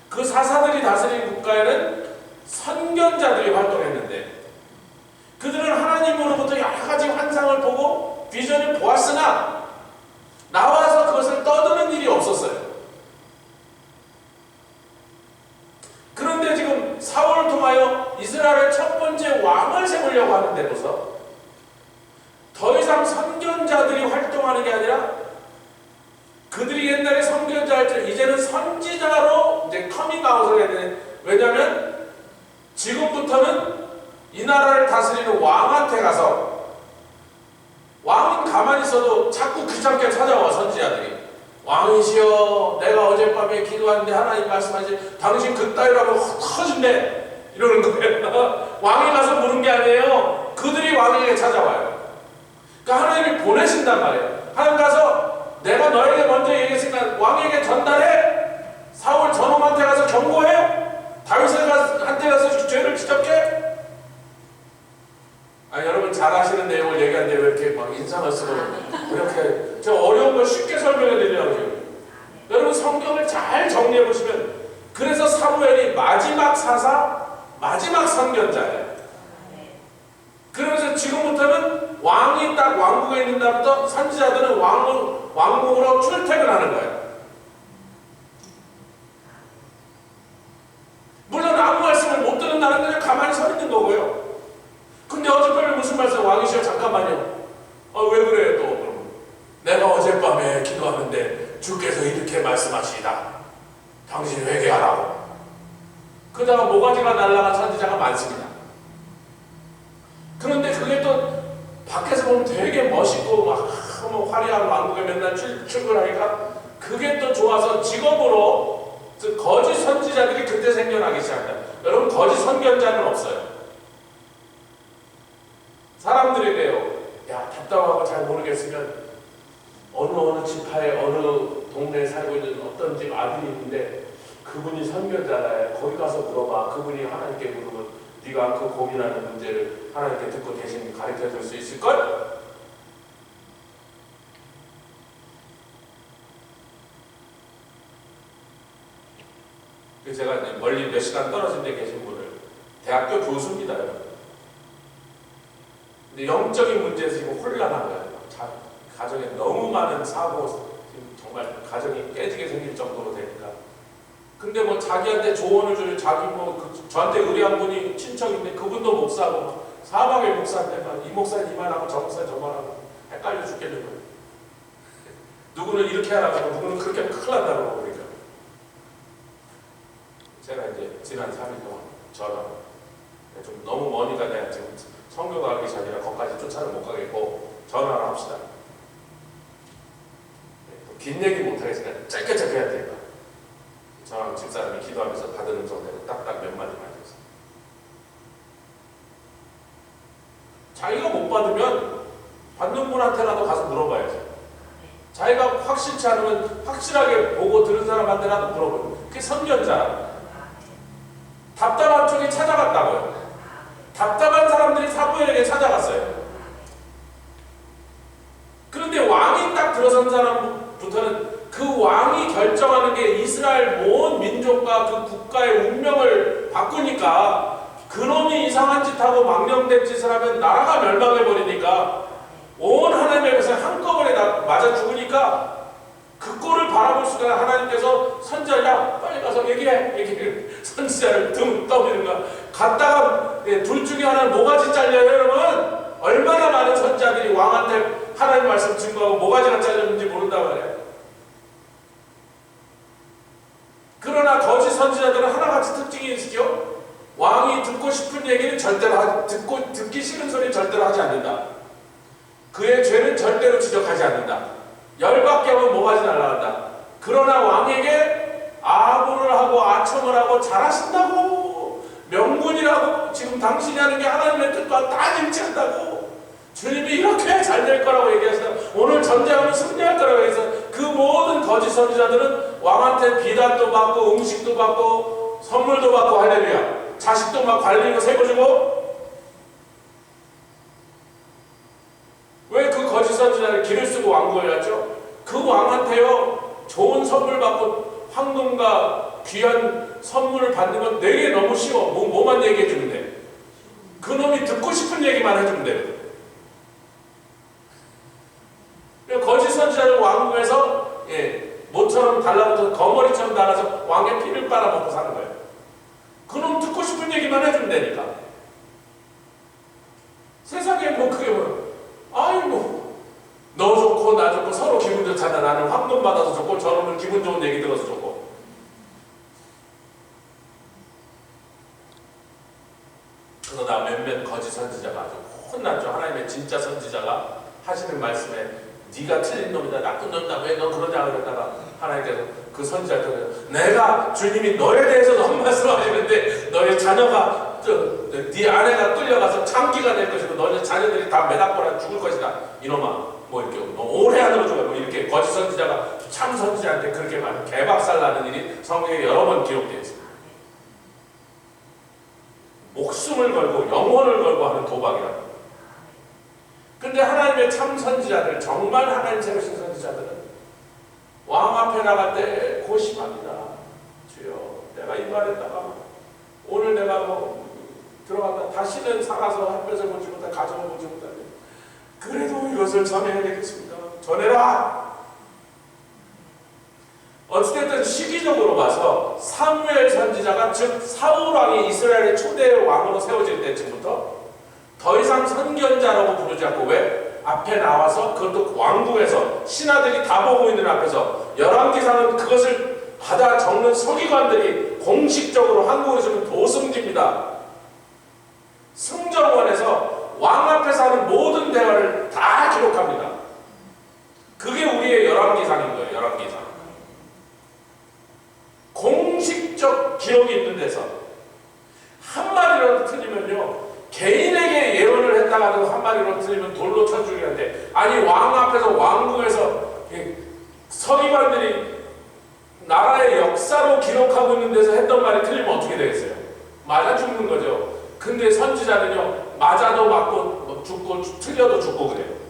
그 사사들이 다스리는 국가에는 선견자들이 활동했는데, 그들은 하나님으로부터 여러 가지 환상을 보고 비전을 보았으나 나와서 그것을 떠드는 일이 없었어요. 그런데 지금 사울을 통하여 이스라엘의 첫 번째 왕을 세우려고 하는데로서 더 이상 선견자들이 활동하는 게 아니라, 그들이 옛날에 선견자일 때 이제는 선지자로 이제 커밍아웃을 해야 되는. 왜냐하면 지금부터는 이 나라를 다스리는 왕한테 가서, 왕은 가만히 있어도 자꾸 귀찮게 찾아와. 선지자들이 왕이시여, 내가 어젯밤에 기도하는데 하나님 말씀하시 당신 그따위라고 터진대, 이러는 거예요. 왕이 가서 물은 게 아니에요. 그들이 왕에게 찾아와요. 그러니까 하나님이 보내신단 말이에요. 하나님 가서 내가 너에게 먼저 얘기했으니까 왕에게 전달해. 사울 저놈한테 가서 경고해. 다윗한테 가서 죄를 지적해. 아니, 여러분 잘 아시는 내용을 얘기하는데 왜 이렇게 막 인상을 쓰고 이렇게 저 어려운 걸 쉽게 설명해 드리려고. 여러분 성경을 잘 정리해 보시면, 그래서 사무엘이 마지막 사사, 마지막 선견자예요. 그러면서 지금부터는 왕이 딱 왕국에 있는 날부터 선지자들은 왕국으로 출퇴근하는 거예요. 물론 아무 말씀을 못 듣는 날은 그냥 가만히 서 있는 거고요. 근데 어젯밤에 무슨 말씀? 왕이시여 잠깐만요. 왜 그래요 또? 내가 어젯밤에 기도하는데 주께서 이렇게 말씀하시다. 당신 회개하라고. 그러다가 모가지가 날아간 선지자가 많습니다. 그런데 그게 또 밖에서 보면 되게 멋있고 막 화려한 왕국에 맨날 출근하니까 그게 또 좋아서 직업으로 거짓 선지자들이 그때 생겨나기 시작합니다. 여러분, 거짓 선견자는 없어요. 사람들에게요, 야, 답답하고 잘 모르겠으면 어느 지파에 어느 동네에 살고 있는 어떤 집 아들이 있는데 그분이 선견자래. 거기 가서 물어봐. 그분이 하나님께 물으면 네가 그 고민하는 문제를 하나님께 듣고 대신 가르쳐 줄 수 있을걸? 제가 멀리 몇 시간 떨어진 데 계신 분을, 대학교 교수입니다. 근데 영적인 문제에서 지금 혼란한 거예요. 가정에 너무 많은 사고, 지금 정말 가정이 깨지게 생길 정도로 되니까 근데 뭐 자기한테 조언을 주는 자기 저한테 의뢰한 분이 친척인데 그분도 목사고 사방에 목사인데 막 이 목사는 이만하고 저 목사는 저만하고 헷갈려 죽겠는 거예요. 누구는 이렇게 하라고 하고 누구는 그렇게 하면 큰일 난다고 하고 그러니까 제가 이제 지난 3일 동안 전화 좀 너무 머니까 내가 지금 성교 가기 전이라 거기까지 쫓아는 못 가겠고 전화를 합시다. 긴 얘기 못하겠으니까 짧게 해야 되니까 저랑 집사람이 기도하면서 받은 음성대로 딱딱 몇 마디만 해서 자기가 못 받으면 받는 분한테라도 가서 물어봐야죠. 자기가 확실치 않으면 확실하게 보고 들은 사람한테라도 물어봐요. 그게 선견자. 답답한 쪽에 찾아갔다고요. 답답한 사람들이 사무엘에게 찾아갔어요. 그런데 왕이 딱 들어선 사람부터는 그 왕이 결정하는 게 이스라엘 온 민족과 그 국가의 운명을 바꾸니까 그놈이 이상한 짓하고 망령된 짓을 하면 나라가 멸망해버리니까 온 하나님의 것을 한꺼번에 다 맞아 죽으니까 그 꼴을 바라볼 수가 하나님께서 선지자야 빨리 가서 얘기해. 선지자를 등 떠미는 거야. 갔다가 둘 중에 하나는 모가지 잘려요. 여러분 얼마나 많은 선지자들이 왕한테 하나님 말씀 증거하고 모가지가 잘렸는지 모른단 말이에요. 그러나 거짓 선지자들은 하나같이 특징이 있으죠. 왕이 듣고 싶은 얘기는 절대로 듣기 싫은 소리는 절대로 하지 않는다. 그의 죄는 절대로 지적하지 않는다. 열받게 하면 모가지 날아간다. 그러나 왕에게 아부를 하고 아첨을 하고 잘하신다고 명분이라고 지금 당신이 하는 게 하나님의 뜻과 다 일치한다고 주님이 이렇게 잘 될 거라고 얘기하시다. 오늘 전쟁하면 승리할 거라고 해서 그 모든 거짓 선지자들은 왕한테 비단도 받고 음식도 받고 선물도 받고 할렐루야. 자식도 막 관리고 세고 주고. 왜 그 거짓 선지자를 길을 쓰고 왕국에 갔죠? 그 왕한테요 좋은 선물 받고 황금과 귀한 선물을 받는 건 되게 너무 쉬워. 뭐만 얘기해 주면 돼. 그놈이 듣고 싶은 얘기만 해주면 돼. 거짓 선지자를 왕궁에서 모처럼 달라붙어서 거머리처럼 달아서 왕의 피를 빨아먹고 사는 거예요. 그놈 듣고 싶은 얘기만 해주면 되니까. 세상에 뭐 그게 뭐 아이고 너 좋고 나 좋고 서로 기분 좋잖아. 나는 황금 받아서 좋고 저놈은 기분 좋은 얘기 들어서 좋고. 그러다 몇몇 거짓 선지자가 아주 혼났죠. 하나님의 진짜 선지자가 하시는 말씀에 네가 틀린 놈이다, 나쁜 놈이다, 왜 너 그러냐 그랬다가 하나님께서 그 선지자한테 내가 주님이 너에 대해서도 한 말씀 하시는데 너의 자녀가 네 아내가 끌려가서 장기가 될 것이고 너의 자녀들이 다 매닥거려 죽을 것이다. 이놈아 뭐 이렇게 너 오래 안으로 죽어. 뭐 이렇게 거짓 선지자가 참 선지자한테 그렇게 말 개박살 나는 일이 성경에 여러 번 기록되어 있습니다. 목숨을 걸고 영혼을 걸고 하는 도박이라고. 근데 하나님의 참 선지자들, 정말 하나님 세우신 선지자들은 왕 앞에 나갈 때 고심합니다. 주여, 내가 이 말에다가 오늘 내가 뭐 들어갔다 다시는 살아서 햇볕을 보지 못해 가정을 보지 못하네. 그래도 이것을 전해야 되겠습니다. 전해라. 어찌됐든 시기적으로 봐서 사무엘 선지자가 즉 사울 왕이 이스라엘의 초대 왕으로 세워질 때쯤부터 더 이상 선견자라고 부르지 않고 왜? 앞에 나와서 그것도 왕궁에서 신하들이 다 보고 있는 앞에서 열왕기상은 그것을 받아 적는 서기관들이 공식적으로 한국으로 치면 도승지입니다. 승정원에서 왕 앞에서 하는 모든 대화를 다 기록합니다. 그게 우리의 열왕기상인 거예요. 열왕기상. 공식적 기록이 있는 데서 한마디라도 틀리면요 개인에게 예언을 했다가도 한마디로 틀리면 돌로 쳐 죽이는데 아니 왕 앞에서 왕궁에서 서기관들이 나라의 역사로 기록하고 있는 데서 했던 말이 틀리면 어떻게 되겠어요? 맞아 죽는 거죠. 근데 선지자는요 맞아도 맞고 죽고 틀려도 죽고 그래요.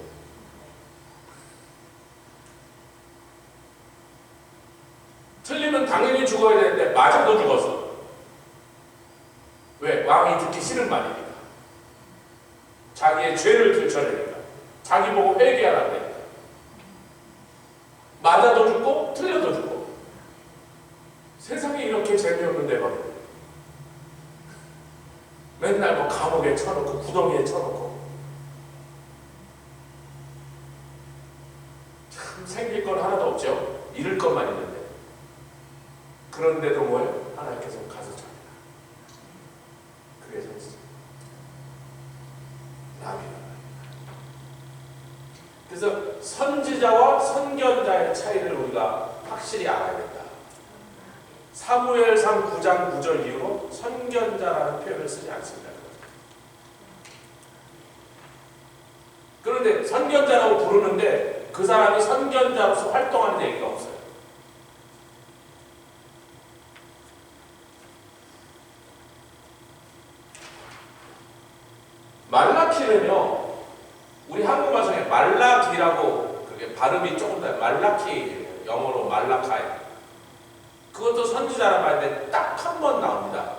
틀리면 당연히 죽어야 되는데 맞아도 죽었어. 왜? 왕이 듣기 싫은 말이니까. 자기의 죄를 들춰내니까. 자기 보고 회개하라고 그러니까. 맞아도 죽고 틀려도 죽고. 세상에 이렇게 돼버려요. 맨날 뭐 감옥에 쳐놓고 구덩이에 쳐놓고 참 생길 건 하나도 없죠. 잃을 것만 있는데. 그런데도 뭐예요? 하나님께서 가서 잡니다. 그게 선지자. 남이란 말입니다. 그래서 선지자와 선견자의 차이를 우리가 확실히 알아야 된다. 사무엘상 9장 9절 이후로 선견자라는 표현을 쓰지 않습니다. 그런데 선견자라고 부르는데 그 사람이 선견자로서 활동하는 얘기가 없어요. 말라키는요, 우리 한국말 중에 말라기라고, 그게 발음이 조금 더 말라키, 영어로 말라카이. 그것도 선지자란 말인데 딱 한 번 나옵니다.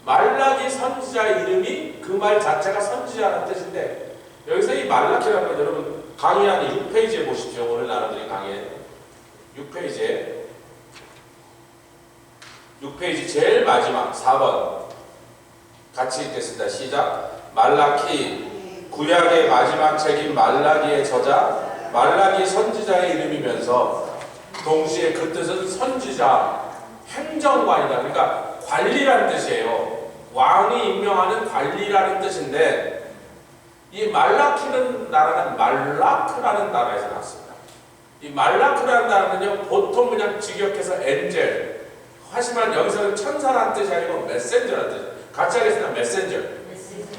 말라기 선지자의 이름이 그 말 자체가 선지자라는 뜻인데, 여기서 이 말라키라는 건 여러분 강의 안에 6페이지에 보십시오. 오늘 나눠드린 강의 6페이지 제일 마지막 4번 같이 읽겠습니다. 시작. 말라키, 구약의 마지막 책인 말라기의 저자 말라기 선지자의 이름이면서 동시에 그 뜻은 선지자, 행정관이다. 그러니까 관리라는 뜻이에요. 왕이 임명하는 관리라는 뜻인데, 이 말라키는 나라는 말라크라는 나라에서 났습니다. 이 말라크라는 나라는요, 보통 그냥 직역해서 엔젤, 하지만 여기서는 천사라는 뜻이 아니고 메센저라는 뜻. 같이 하겠습니다. 메센저.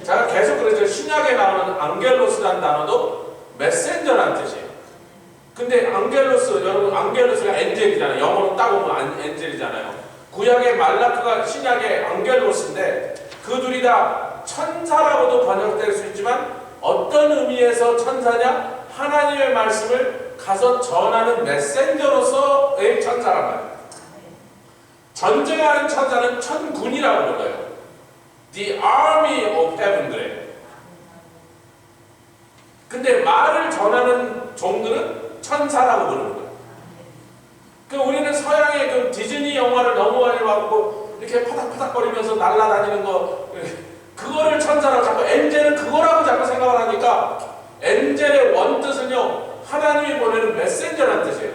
제가 계속 그러죠. 신약에 나오는 앙겔로스라는 단어도 메센저라는 뜻이에요. 근데 앙겔로스, 여러분 앙겔로스가 엔젤이잖아요. 영어로 따보면 엔젤이잖아요. 구약의 말라크가 신약의 앙겔로스인데 그 둘이 다 천사라고도 번역될 수 있지만 어떤 의미에서 천사냐? 하나님의 말씀을 가서 전하는 메센저로서의 천사란 말이에요. 전쟁하는 천사는 천군이라고 불러요. The Army of Heaven 그래요. 근데 말을 전하는 종들은 천사라고 부르는 거예요. 우리는 서양의 그 디즈니 영화를 너무 많이 봤고 이렇게 파닥파닥거리면서 날아다니는 거 그거를 천사라고 자꾸 엔젤은 그거라고 자꾸 생각을 하니까 엔젤의 원뜻은요 하나님이 보내는 메센저라는 뜻이에요.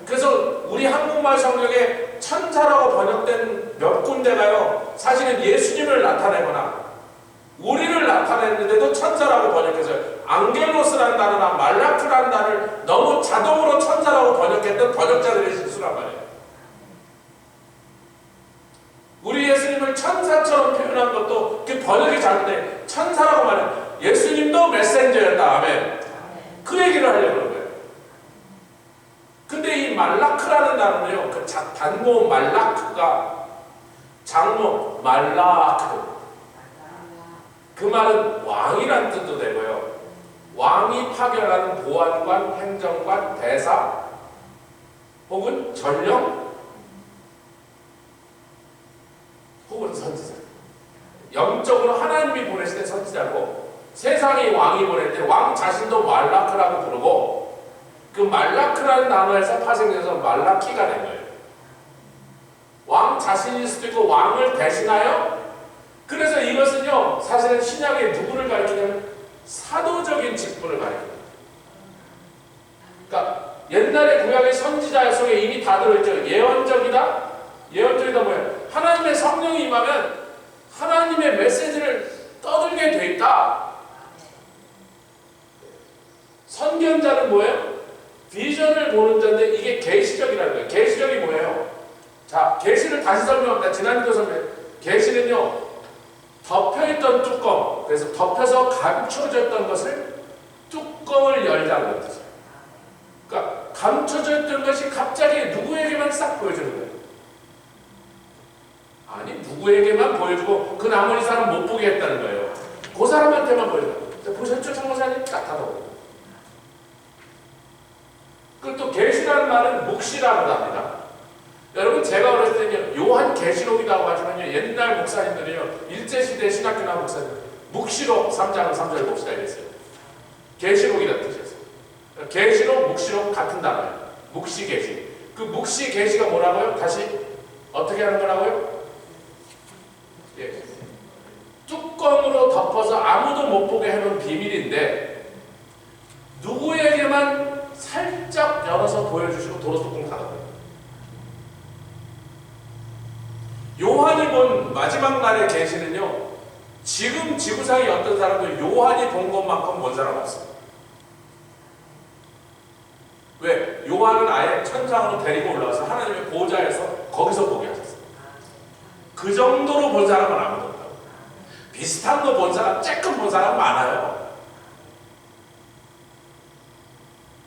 그래서 우리 한국말 성경에 천사라고 번역된 몇 군데가요 사실은 예수님을 나타내거나 우리를 나타냈는데도 천사라고 번역해서요. 앙겔로스라는 단어나 말라크라는 단어를 너무 자동으로 천사라고 번역했던 번역자들의 실수란 말이에요. 우리 예수님을 천사처럼 표현한 것도 그 번역이 잘못돼. 천사라고 말해요. 예수님도 메센저였다. 아멘. 그 얘기를 하려고 그런 거예요. 근데 이 말라크라는 단어는요, 그 단모 말라크가 장모 말라크. 그 말은 왕이란 뜻도 되고요. 왕이 파견하는 보안관, 행정관, 대사 혹은 전령 혹은 선지자. 영적으로 하나님이 보내실 때 선지자고 세상이 왕이 보낼 때 왕 자신도 말라크라고 부르고 그 말라크라는 단어에서 파생돼서 말라키가 된 거예요. 왕 자신일 수도 있고 왕을 대신하여 그래서 이것은요 사실은 신약에 누구를 가리키냐면 사도적인 직분을 가리킵니다. 그러니까 옛날에 구약의 선지자 속에 이미 다 들어있죠. 예언적이다? 예언적이다 뭐예요? 하나님의 성령이 임하면 하나님의 메시지를 떠들게 돼 있다. 선견자는 뭐예요? 비전을 보는 자인데 이게 계시적이라는 거예요. 계시적이 뭐예요? 자, 계시를 다시 설명합니다. 지난주도 설명. 계시는요 덮여있던 뚜껑, 그래서 덮여서 감춰졌던 것을 뚜껑을 열자는 뜻이에요. 그러니까 감춰져 있던 것이 갑자기 누구에게만 싹 보여주는 거예요. 아니 누구에게만 보여주고 그 나머지 사람 못 보게 했다는 거예요. 그 사람한테만 보여줘요. 보셨죠? 청모사님? 딱 하더라고요. 그리고 또 계시라는 말은 묵시라고 합니다. 여러분 제가 어렸을 때는 요한 계시록이라고 하지만요 옛날 목사님들이요 일제시대 신학교나 목사님 묵시록 3장 3절 봅시다 이랬어요. 계시록이라는 뜻이었어요. 계시록, 묵시록 같은 단어예요. 묵시 계시. 그 묵시 계시가 뭐라고요? 다시 어떻게 하는 거라고요? 사람도 못 보게 해놓은 비밀인데 누구에게만 살짝 열어서 보여주시고 도로 뚜껑 닫아버려요. 요한이 본 마지막 날의 계시는요, 지금 지구상에 어떤 사람도 요한이 본 것만큼 본 사람 없어요. 왜? 요한은 아예 천상으로 데리고 올라와서 하나님의 보좌에서 거기서 보게 하셨어요. 그 정도로 본 사람은 아무도 없다고. 비슷한 거 본 사람, 쬐끔 본 사람 많아요.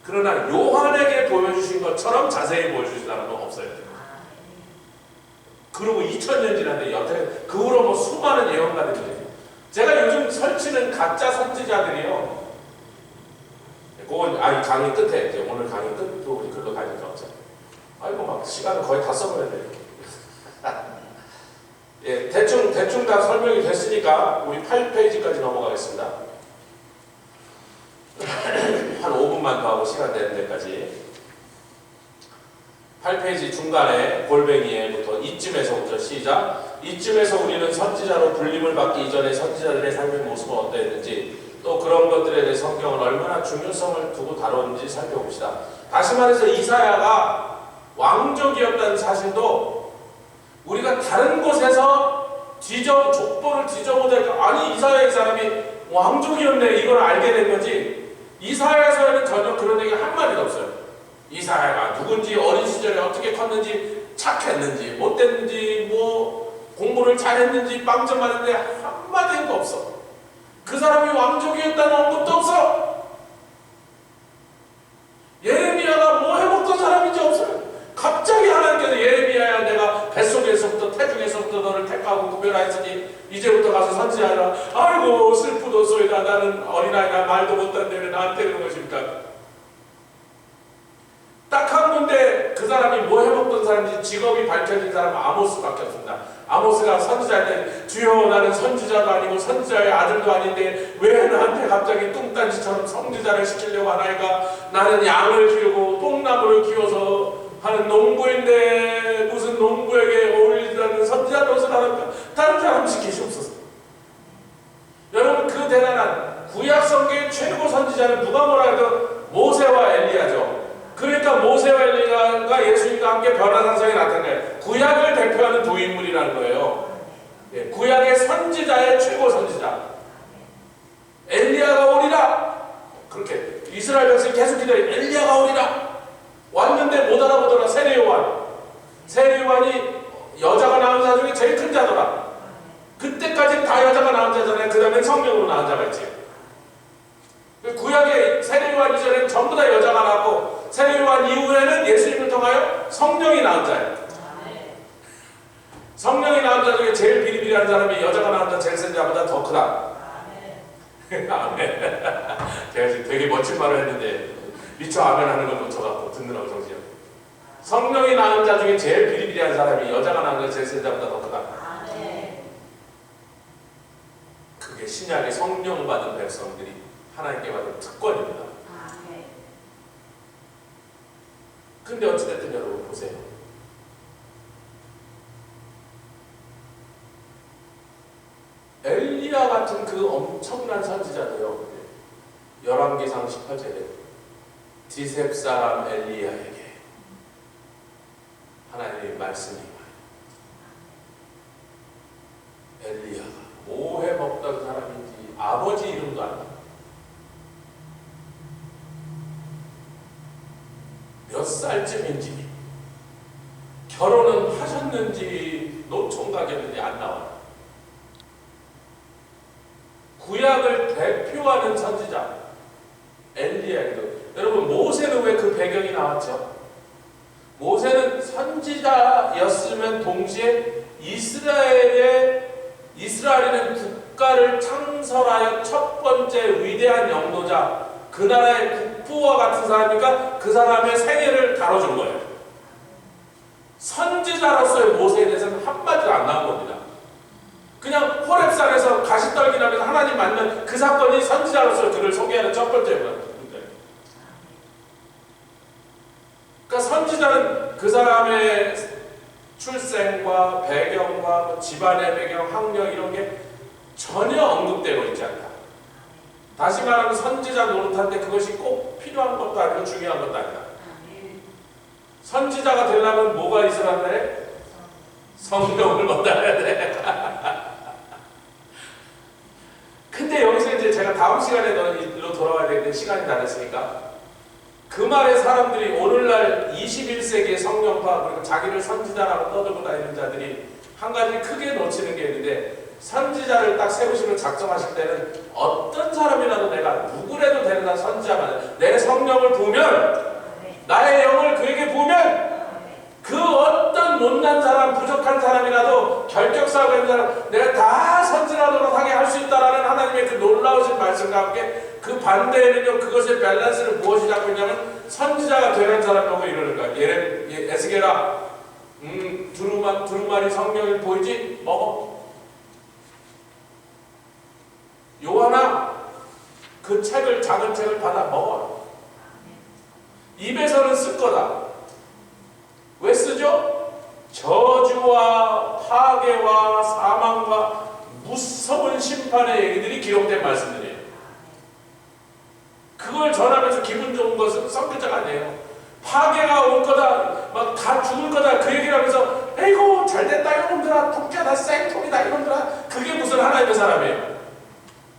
그러나 요한에게 보여주신 것처럼 자세히 보여주신 사람은 없어요. 그리고 2000년 지났는데 여태 그 후로 뭐 수많은 예언가들이, 제가 요즘 설치는 가짜 선지자들이요. 그건 강의 끝에 이제 오늘 강의 끝도 우리 글로 가니까 없죠. 아이고 막 시간을 거의 다 써버려야 돼요. 예, 대충 다 설명이 됐으니까 우리 8페이지까지 넘어가겠습니다. 한 5분만 더 하고 시간 되는 데까지. 8페이지 중간에 골뱅이에부터 이쯤에서부터 시작. 이쯤에서 우리는 선지자로 불림을 받기 이전에 선지자들의 삶의 모습은 어떠했는지, 또 그런 것들에 대해 성경은 얼마나 중요성을 두고 다뤘는지 살펴봅시다. 다시 말해서 이사야가 왕족이었다는 사실도 우리가 다른 곳에서 족보를 뒤져보니까 아니 이사야 이 사람이 왕족이었네 이걸 알게 된 거지, 이사야서에는 전혀 그런 얘기 한마디도 없어요. 이사야가 누군지, 어린 시절에 어떻게 컸는지, 착했는지 못됐는지, 뭐 공부를 잘했는지, 빵점 맞는데 한마디도 없어. 그 사람이 왕족이었다는 언급도 없어. 예레미야가 뭐 해먹던 사람인지 없어요. 갑자기 하나님께서 예레미야야 내가 뱃속에서부터 태중에서부터 너를 택하고 구별하였으니 이제부터 가서 선지하라. 아이고 슬프도소이다. 나는 어린아이가 말도 못하는데 왜 나한테 그런 것입니까? 딱 한 군데 그 사람이 뭐 해먹던 사람인지 직업이 밝혀진 사람은 아모스밖에 없습니다. 아모스가 선지자할 때 주여 나는 선지자도 아니고 선지자의 아들도 아닌데 왜 나한테 갑자기 뚱딴지처럼 선지자를 시키려고 하나이까? 나는 양을 키우고 뽕나무를 키워서 하는 농부인데 무슨 농부에게 어울리지 않는 선지자 노릇을 하는가? 다른 사람 시키시옵소서. 여러분 그 대단한 구약 성경의 최고 선지자는 누가 뭐라 해도 모세와 엘리야죠. 그러니까 모세와 엘리야가 예수님과 함께 변화산상에 나타난 거예요. 구약을 대표하는 두 인물이라는 거예요. 예, 구약의 선지자의 최고 선지자. 엘리야가 오리라. 그렇게 이스라엘 백성이 계속 기다려. 엘리야가 오리라. 왔는데 못 알아보더라. 세례요한. 세례요한이 여자가 낳은 자 중에 제일 큰 자더라. 그때까지는 다 여자가 낳은 자잖아요. 그 다음에 성령으로 낳은 자가 있지. 구약의 세례요한 이전에는 전부 다 여자가 낳고, 세례요한 이후에는 예수님을 통하여 성령이 낳은 자예요. 성령이 낳은 자 중에 제일 비리비리한 사람이 여자가 낳은 자 제일 센 자보다 더 크다. 아멘. 제가 지금 되게 멋진 말을 했는데 미처 아멘 하는 걸 놓쳐갖고 듣느라고 정신이 없어요. 성령이 낳은 자 중에 제일 비리비리한 사람이 여자가 낳은 자 제일 센 자보다 더 크다. 그게 신약의 성령 받은 백성들이 하나님께 받은 특권입니다. 근데 어찌됐든 여러분 보세요. 엘리야 같은 그 엄청난 선지자도요. 열왕기상 18절에 디셉 사람 엘리야에게 하나님의 말씀이 와요. 엘리야가 뭐 해먹던 사람인지 아버지 이름도 안 나요. 몇 살쯤인지, 결혼은 하셨는지, 노총각이었는지 안 나와요. 구약을 대표하는 선지자 엘리야에도, 여러분 모세는 왜 그 배경이 나왔죠? 모세는 선지자였으면 동시에 이스라엘이라는 국가를 창설하여 첫 번째 위대한 영도자, 그 나라의 국부와 같은 사람이니까 그 사람의 생애를 다뤄준 거예요. 선지자로서의 모세에 대해서는 한마디도 안 나온 겁니다. 그냥 호렙산에서 가시떨기나면서 하나님 만난 그 사건이 선지자로서 그를 소개하는 첫 번째 문제예요. 그러니까 선지자는 그 사람의 출생과 배경과 집안의 배경, 학력 이런 게 전혀 언급되고 있지 않다. 다시 말하면 선지자 노릇한데 그것이 꼭 필요한 것도 아니고 중요한 것도 아니다. 선지자가 되려면 뭐가 있어야 돼? 성령을 받아야 돼. 근데 여기서 이제 제가 다음 시간에 일로 돌아와야 되는데 시간이 다 됐으니까 그 말에 사람들이 오늘날 21세기의 성령파 그리고 자기를 선지자라고 떠들고 다니는 자들이 한 가지 크게 놓치는 게 있는데 선지자를 딱 세우시고 작정하실 때는 어떤 사람이라도 내가 누구라도 되는 선지자만 내 성령을 부으면 나의 영을 그에게 부으면 그 어떤 못난 사람 부족한 사람이라도 결격사고 있는 사람 내가 다 선지자로 하게 할 수 있다라는 하나님의 그 놀라우신 말씀과 함께 그 반대에는요 그것의 밸런스를 무엇이 잡고 있냐면 선지자가 되는 사람이라고 이러는 거야. 에스겔아 두루마리 성령이 보이지? 먹어. 요한아 그 책을 작은 책을 받아 먹어. 입에서는 쓸 거다. 왜 쓰죠? 저주와 파괴와 사망과 무서운 심판의 얘기들이 기록된 말씀들이에요. 그걸 전하면서 기분 좋은 것은 선교자가 아니에요. 파괴가 올 거다, 막 다 죽을 거다 그 얘기를 하면서 에이고 잘됐다 이놈들아, 독자다 생통이다 이놈들아. 그게 무슨 하나님의 사람이에요.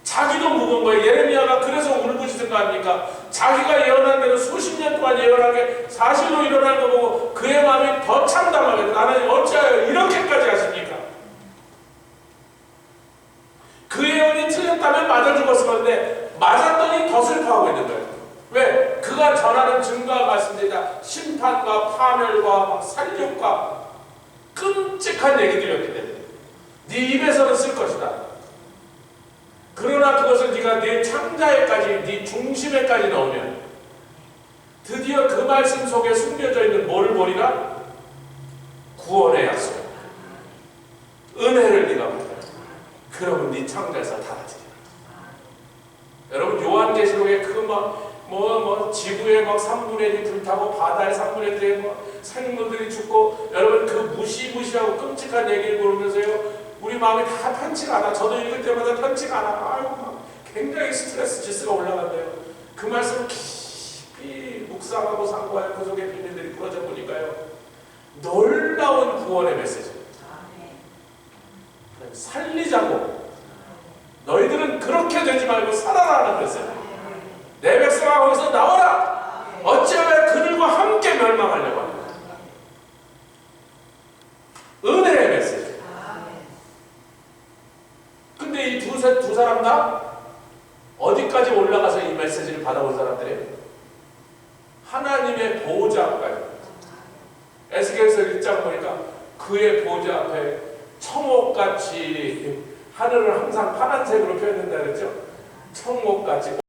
자기도 묵은 거예요. 예레미야가 그래서 울부짖은 거 아닙니까? 자기가 예언한 대로 수십 년 동안 예언하게 사실로 일어난 거 보고 그의 마음이 더 참담하게 나는 어찌하여 이렇게까지 하십니까? 그 예언이 틀렸다면 맞아 죽었을 건데 맞았더니 더 슬퍼하고 있는 거예요. 왜? 그가 전하는 증거와 말씀드리자 심판과 파멸과 막 살육과 끔찍한 얘기들이었기 때문에 네 입에서는 쓸 것이다. 그러나 그것을 네가 네 창자에까지, 네 중심에까지 넣으면 드디어 그 말씀 속에 숨겨져 있는 뭐를 보리라? 구원의 약속, 은혜를 네가 받아. 그러면 네 창자에서 달아지리라. 여러분 요한계시록에 그 지구에 막 3분의 1이 불타고 바다에 3분의 1이 막 생물들이 죽고 여러분 그 무시무시하고 끔찍한 얘기를 보면서요 우리 마음이 다 편치가 않아. 저도 읽을 때마다 편치가 않아. 아이고 막 굉장히 스트레스 지수가 올라간대요. 그 말씀을 깊이 묵상하고 상고하여 그 속에 비밀들이 풀어져 보니까요 놀라운 구원의 메시지입니다. 살리자고 너희들은 그렇게 되지 말고 살아라는 거였어요. 내 백성아 거기서 나와라. 어찌하여 그들과 함께 멸망하려고 합니다. 은혜의 메시지. 근데 이 두 사람 다 어디까지 올라가서 이 메시지를 받아온 사람들이에요? 하나님의 보호자 앞까지. 에스겔서 1장 보니까 그의 보호자 앞에 청옥같이 하늘을 항상 파란색으로 표현한다 그랬죠? 청옥같이